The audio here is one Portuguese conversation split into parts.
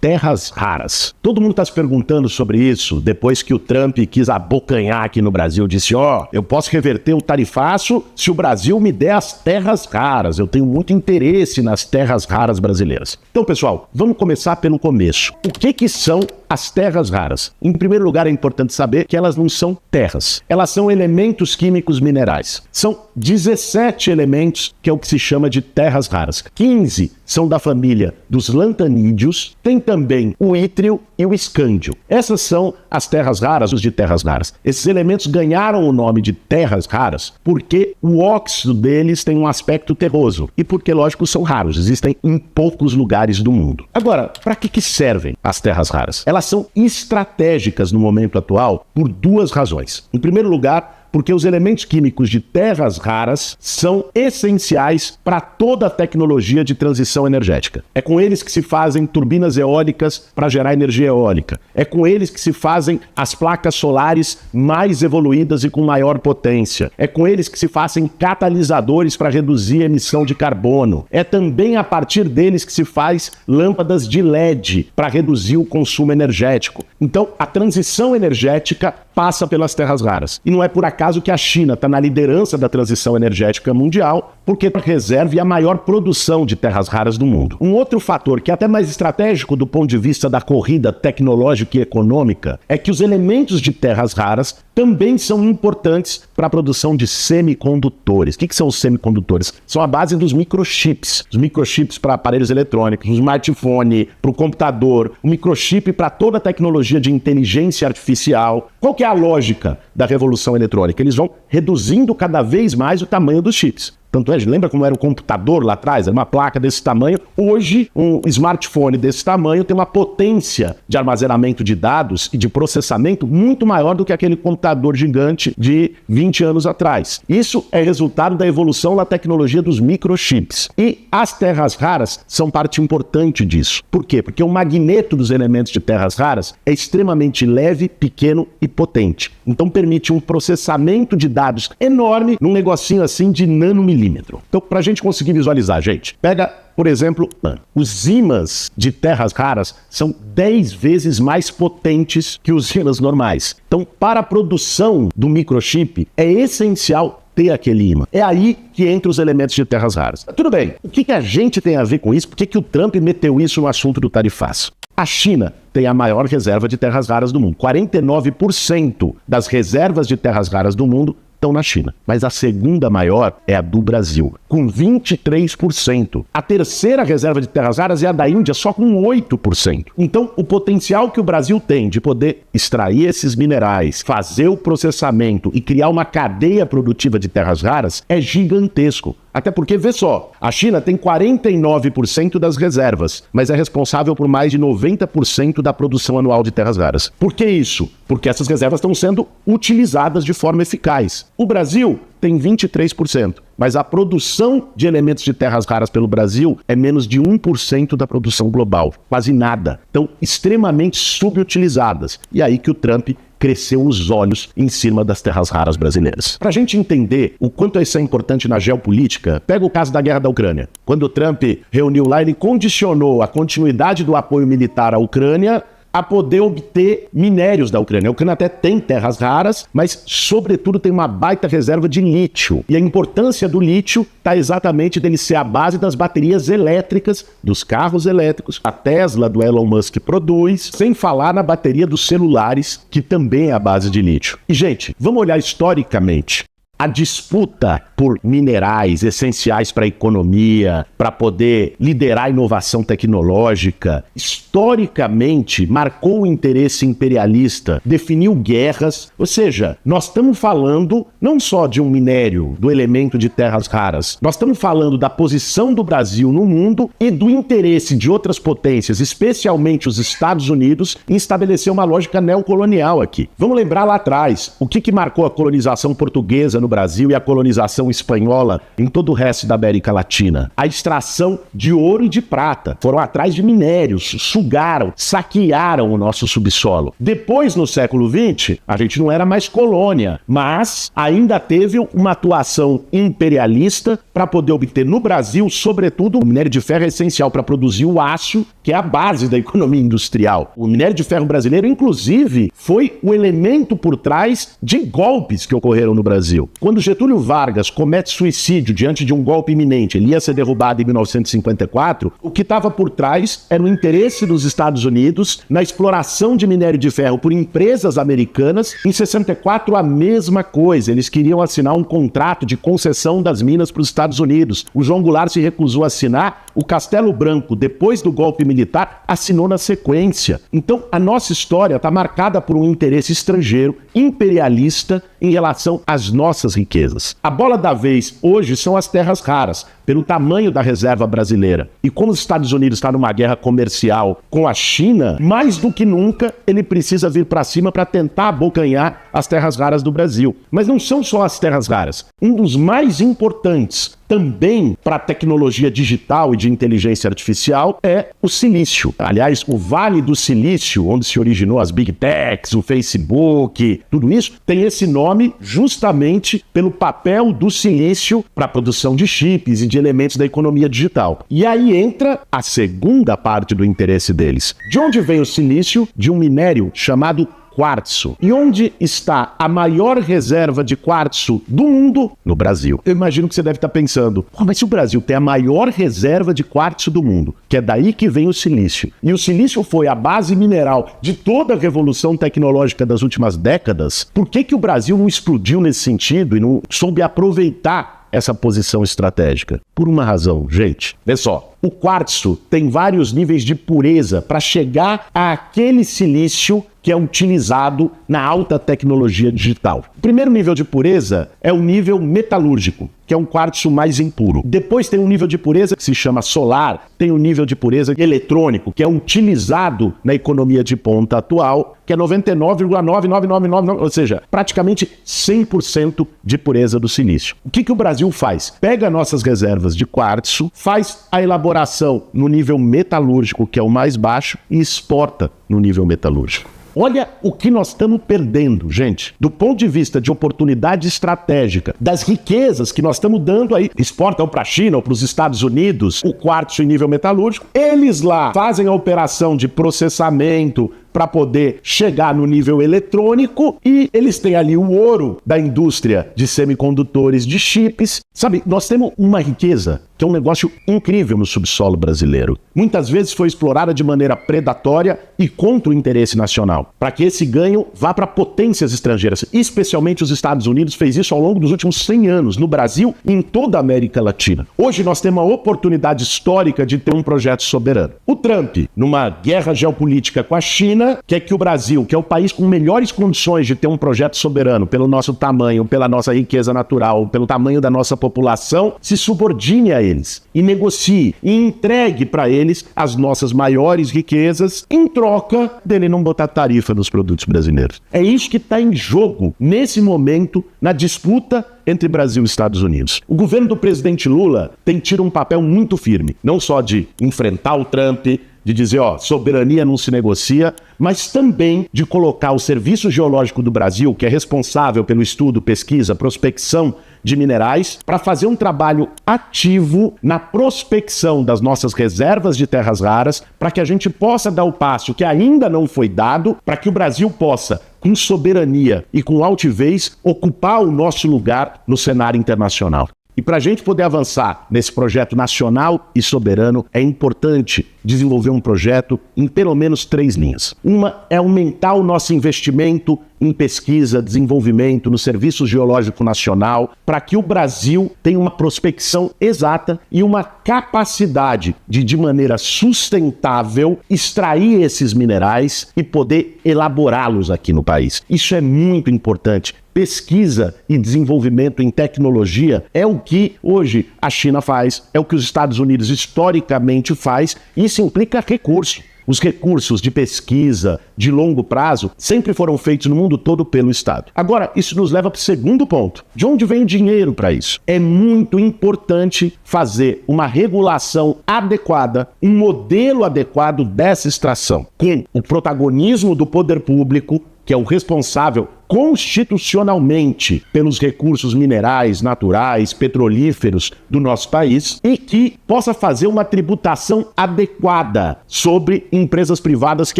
terras raras. Todo mundo está se perguntando sobre isso depois que o Trump quis abocanhar aqui no Brasil. Disse, eu posso reverter o tarifaço se o Brasil me der as terras raras. Eu tenho muito interesse nas terras raras brasileiras. Então, pessoal, vamos começar pelo começo. O que são as terras raras? Em primeiro lugar, é importante saber que elas não são terras. Elas são elementos químicos minerais. São 17 elementos, que é o que se chama de terras raras. 15 são da família dos lantanídeos. Tem também o ítrio e o escândio. Essas são as terras raras, os de terras raras. Esses elementos ganharam o nome de terras raras porque o óxido deles tem um aspecto terroso. E porque, lógico, são raros. Existem em poucos lugares do mundo. Agora, para que servem as terras raras? Elas são estratégicas no momento atual por duas razões. Em primeiro lugar, porque os elementos químicos de terras raras são essenciais para toda a tecnologia de transição energética. É com eles que se fazem turbinas eólicas para gerar energia eólica. É com eles que se fazem as placas solares mais evoluídas e com maior potência. É com eles que se fazem catalisadores para reduzir a emissão de carbono. É também a partir deles que se faz lâmpadas de LED para reduzir o consumo energético. Então, a transição energética passa pelas terras raras. E não é por acaso que a China está na liderança da transição energética mundial, porque reserva a maior produção de terras raras do mundo. Um outro fator que é até mais estratégico do ponto de vista da corrida tecnológica e econômica é que os elementos de terras raras também são importantes para a produção de semicondutores. O que são os semicondutores? São a base dos microchips. Os microchips para aparelhos eletrônicos, o smartphone, para o computador, o microchip para toda a tecnologia de inteligência artificial. Qual que é a lógica da revolução eletrônica? Eles vão reduzindo cada vez mais o tamanho dos chips. Tanto é, lembra como era o computador lá atrás? Era uma placa desse tamanho. Hoje, um smartphone desse tamanho tem uma potência de armazenamento de dados e de processamento muito maior do que aquele computador gigante de 20 anos atrás. Isso é resultado da evolução da tecnologia dos microchips. E as terras raras são parte importante disso. Por quê? Porque o magneto dos elementos de terras raras é extremamente leve, pequeno e potente. Então permite um processamento de dados enorme num negocinho assim de nanomilímetro. Então, para a gente conseguir visualizar, gente, pega, por exemplo, os ímãs de terras raras são 10 vezes mais potentes que os ímãs normais. Então, para a produção do microchip, é essencial ter aquele ímã. É aí que entra os elementos de terras raras. Tudo bem, o que a gente tem a ver com isso? Por que o Trump meteu isso no assunto do tarifaço? A China tem a maior reserva de terras raras do mundo. 49% das reservas de terras raras do mundo estão na China. Mas a segunda maior é a do Brasil, com 23%. A terceira reserva de terras raras é a da Índia, só com 8%. Então, o potencial que o Brasil tem de poder extrair esses minerais, fazer o processamento e criar uma cadeia produtiva de terras raras é gigantesco. Até porque, vê só, a China tem 49% das reservas, mas é responsável por mais de 90% da produção anual de terras raras. Por que isso? Porque essas reservas estão sendo utilizadas de forma eficaz. O Brasil tem 23%, mas a produção de elementos de terras raras pelo Brasil é menos de 1% da produção global, quase nada. Então, extremamente subutilizadas. E aí que o Trump cresceu os olhos em cima das terras raras brasileiras. Para a gente entender o quanto isso é importante na geopolítica, pega o caso da guerra da Ucrânia. Quando o Trump reuniu lá, ele condicionou a continuidade do apoio militar à Ucrânia a poder obter minérios da Ucrânia. A Ucrânia até tem terras raras, mas, sobretudo, tem uma baita reserva de lítio. E a importância do lítio está exatamente dele ser a base das baterias elétricas, dos carros elétricos, a Tesla, do Elon Musk, produz, sem falar na bateria dos celulares, que também é a base de lítio. E, gente, vamos olhar historicamente. A disputa por minerais essenciais para a economia, para poder liderar a inovação tecnológica, historicamente marcou o interesse imperialista, definiu guerras. Ou seja, nós estamos falando não só de um minério, do elemento de terras raras, nós estamos falando da posição do Brasil no mundo e do interesse de outras potências, especialmente os Estados Unidos, em estabelecer uma lógica neocolonial aqui. Vamos lembrar lá atrás, o que marcou a colonização portuguesa no Brasil e a colonização espanhola em todo o resto da América Latina. A extração de ouro e de prata. Foram atrás de minérios, sugaram, saquearam o nosso subsolo. Depois, no século XX, a gente não era mais colônia, mas ainda teve uma atuação imperialista para poder obter no Brasil, sobretudo, o minério de ferro é essencial para produzir o aço, que é a base da economia industrial. O minério de ferro brasileiro, inclusive, foi o elemento por trás de golpes que ocorreram no Brasil. Quando Getúlio Vargas comete suicídio diante de um golpe iminente, ele ia ser derrubado em 1954, o que estava por trás era o interesse dos Estados Unidos na exploração de minério de ferro por empresas americanas. Em 64, a mesma coisa. Eles queriam assinar um contrato de concessão das minas para os Estados Unidos. O João Goulart se recusou a assinar. O Castelo Branco, depois do golpe militar, assinou na sequência. Então, a nossa história está marcada por um interesse estrangeiro, imperialista, em relação às nossas riquezas. A bola da vez hoje são as terras raras, pelo tamanho da reserva brasileira. E como os Estados Unidos está numa guerra comercial com a China, mais do que nunca ele precisa vir para cima para tentar abocanhar as terras raras do Brasil. Mas não são só as terras raras. Um dos mais importantes também para a tecnologia digital e de inteligência artificial é o silício. Aliás, o Vale do Silício, onde se originou as Big Techs, o Facebook, tudo isso, tem esse nome justamente pelo papel do silício para a produção de chips e de elementos da economia digital. E aí entra a segunda parte do interesse deles. De onde vem o silício? De um minério chamado quartzo. E onde está a maior reserva de quartzo do mundo? No Brasil. Eu imagino que você deve estar pensando, mas se o Brasil tem a maior reserva de quartzo do mundo, que é daí que vem o silício, e o silício foi a base mineral de toda a revolução tecnológica das últimas décadas, por que o Brasil não explodiu nesse sentido e não soube aproveitar essa posição estratégica? Por uma razão, gente. Vê só, o quartzo tem vários níveis de pureza para chegar àquele silício que é utilizado na alta tecnologia digital. O primeiro nível de pureza é o nível metalúrgico, que é um quartzo mais impuro. Depois tem um nível de pureza que se chama solar, tem um nível de pureza eletrônico, que é utilizado na economia de ponta atual, que é 99,9999, ou seja, praticamente 100% de pureza do silício. O que o Brasil faz? Pega nossas reservas de quartzo, faz a elaboração no nível metalúrgico, que é o mais baixo, e exporta no nível metalúrgico. Olha o que nós estamos perdendo, gente. Do ponto de vista de oportunidade estratégica, das riquezas que nós estamos dando aí, exportam para a China ou para os Estados Unidos, o quartzo em nível metalúrgico, eles lá fazem a operação de processamento para poder chegar no nível eletrônico e eles têm ali o ouro da indústria de semicondutores, de chips. Sabe, nós temos uma riqueza que é um negócio incrível no subsolo brasileiro. Muitas vezes foi explorada de maneira predatória e contra o interesse nacional, para que esse ganho vá para potências estrangeiras. Especialmente os Estados Unidos fez isso ao longo dos últimos 100 anos, no Brasil e em toda a América Latina. Hoje nós temos a oportunidade histórica de ter um projeto soberano. O Trump, numa guerra geopolítica com a China, quer que o Brasil, que é o país com melhores condições de ter um projeto soberano, pelo nosso tamanho, pela nossa riqueza natural, pelo tamanho da nossa população, se subordine a eles e negocie e entregue para eles as nossas maiores riquezas em troca dele não botar tarifa nos produtos brasileiros. É isso que está em jogo nesse momento na disputa entre Brasil e Estados Unidos. O governo do presidente Lula tem tido um papel muito firme, não só de enfrentar o Trump, de dizer, soberania não se negocia, mas também de colocar o Serviço Geológico do Brasil, que é responsável pelo estudo, pesquisa, prospecção de minerais, para fazer um trabalho ativo na prospecção das nossas reservas de terras raras, para que a gente possa dar o passo que ainda não foi dado, para que o Brasil possa, com soberania e com altivez, ocupar o nosso lugar no cenário internacional. E para a gente poder avançar nesse projeto nacional e soberano, é importante desenvolver um projeto em pelo menos 3 linhas. Uma é aumentar o nosso investimento em pesquisa, desenvolvimento, no Serviço Geológico Nacional, para que o Brasil tenha uma prospecção exata e uma capacidade de maneira sustentável, extrair esses minerais e poder elaborá-los aqui no país. Isso é muito importante. Pesquisa e desenvolvimento em tecnologia é o que hoje a China faz, é o que os Estados Unidos historicamente faz, e isso implica recurso. Os recursos de pesquisa, de longo prazo, sempre foram feitos no mundo todo pelo Estado. Agora, isso nos leva para o segundo ponto. De onde vem o dinheiro para isso? É muito importante fazer uma regulação adequada, um modelo adequado dessa extração, com o protagonismo do poder público, que é o responsável constitucionalmente pelos recursos minerais, naturais, petrolíferos do nosso país e que possa fazer uma tributação adequada sobre empresas privadas que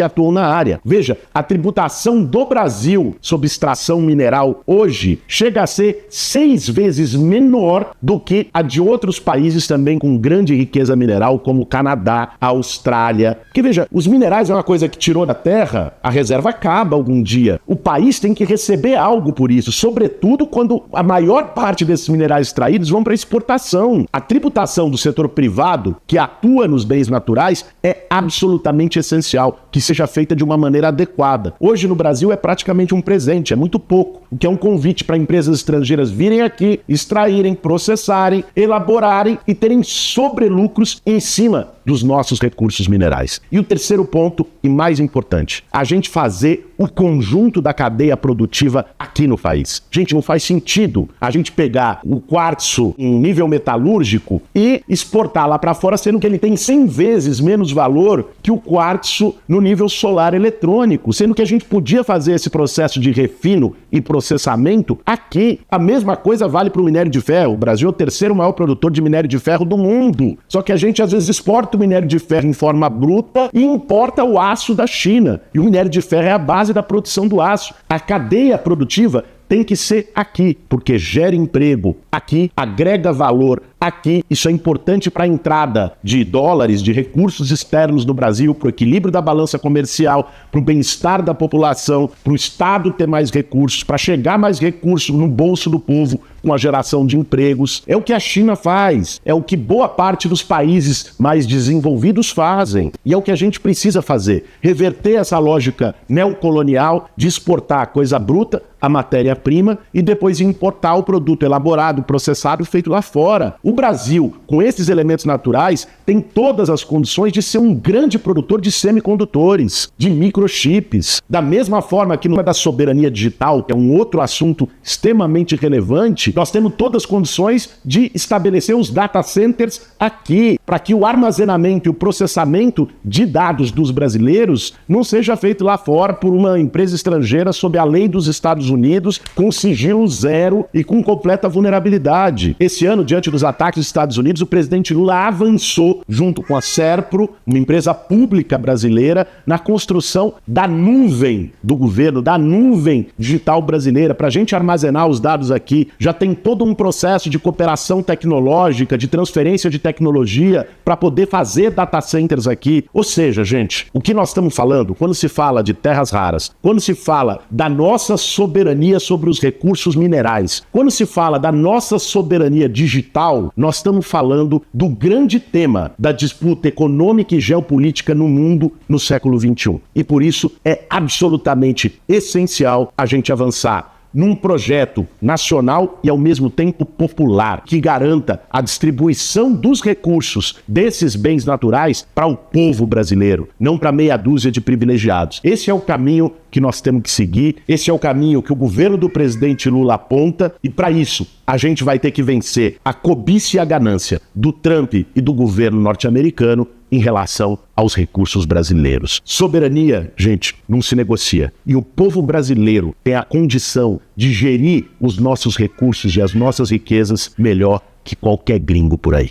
atuam na área. Veja, a tributação do Brasil sobre extração mineral hoje chega a ser 6 vezes menor do que a de outros países também com grande riqueza mineral, como o Canadá, a Austrália. Porque veja, os minerais é uma coisa que tirou da terra, a reserva acaba algum dia. O país tem que receber algo por isso, sobretudo quando a maior parte desses minerais extraídos vão para exportação. A tributação do setor privado que atua nos bens naturais é absolutamente essencial, que seja feita de uma maneira adequada. Hoje no Brasil é praticamente um presente, é muito pouco, o que é um convite para empresas estrangeiras virem aqui, extraírem, processarem, elaborarem e terem sobrelucros em cima dos nossos recursos minerais. E o terceiro ponto, e mais importante, a gente fazer o conjunto da cadeia produtiva aqui no país. Gente, não faz sentido a gente pegar o quartzo em nível metalúrgico e exportar lá para fora, sendo que ele tem 100 vezes menos valor que o quartzo no nível solar eletrônico, sendo que a gente podia fazer esse processo de refino e processamento aqui. A mesma coisa vale para o minério de ferro. O Brasil é o terceiro maior produtor de minério de ferro do mundo. Só que a gente às vezes exporta o minério de ferro em forma bruta e importa o aço da China. E o minério de ferro é a base da produção do aço. A cadeia produtiva tem que ser aqui, porque gera emprego aqui, agrega valor aqui. Isso é importante para a entrada de dólares, de recursos externos no Brasil, para o equilíbrio da balança comercial, para o bem-estar da população, para o Estado ter mais recursos, para chegar mais recursos no bolso do povo com a geração de empregos. É o que a China faz, é o que boa parte dos países mais desenvolvidos fazem. E é o que a gente precisa fazer, reverter essa lógica neocolonial de exportar a coisa bruta, a matéria-prima, e depois importar o produto elaborado, processado, feito lá fora. O Brasil, com esses elementos naturais, tem todas as condições de ser um grande produtor de semicondutores, de microchips. Da mesma forma que no da soberania digital, que é um outro assunto extremamente relevante, nós temos todas as condições de estabelecer os data centers aqui, para que o armazenamento e o processamento de dados dos brasileiros não seja feito lá fora por uma empresa estrangeira sob a lei dos Estados Unidos, com sigilo zero e com completa vulnerabilidade. Esse ano, diante dos ataques dos Estados Unidos, o presidente Lula avançou, junto com a Serpro, uma empresa pública brasileira, na construção da nuvem do governo, da nuvem digital brasileira, para a gente armazenar os dados aqui. Já tem todo um processo de cooperação tecnológica, de transferência de tecnologia, para poder fazer data centers aqui. Ou seja, gente, o que nós estamos falando, quando se fala de terras raras, quando se fala da nossa soberania sobre os recursos minerais, quando se fala da nossa soberania digital, nós estamos falando do grande tema da disputa econômica e geopolítica no mundo no século XXI. E por isso é absolutamente essencial a gente avançar num projeto nacional e ao mesmo tempo popular, que garanta a distribuição dos recursos desses bens naturais para o povo brasileiro, não para meia dúzia de privilegiados. Esse é o caminho que nós temos que seguir, esse é o caminho que o governo do presidente Lula aponta, e para isso a gente vai ter que vencer a cobiça e a ganância do Trump e do governo norte-americano em relação aos recursos brasileiros. Soberania, gente, não se negocia. E o povo brasileiro tem a condição de gerir os nossos recursos e as nossas riquezas melhor que qualquer gringo por aí.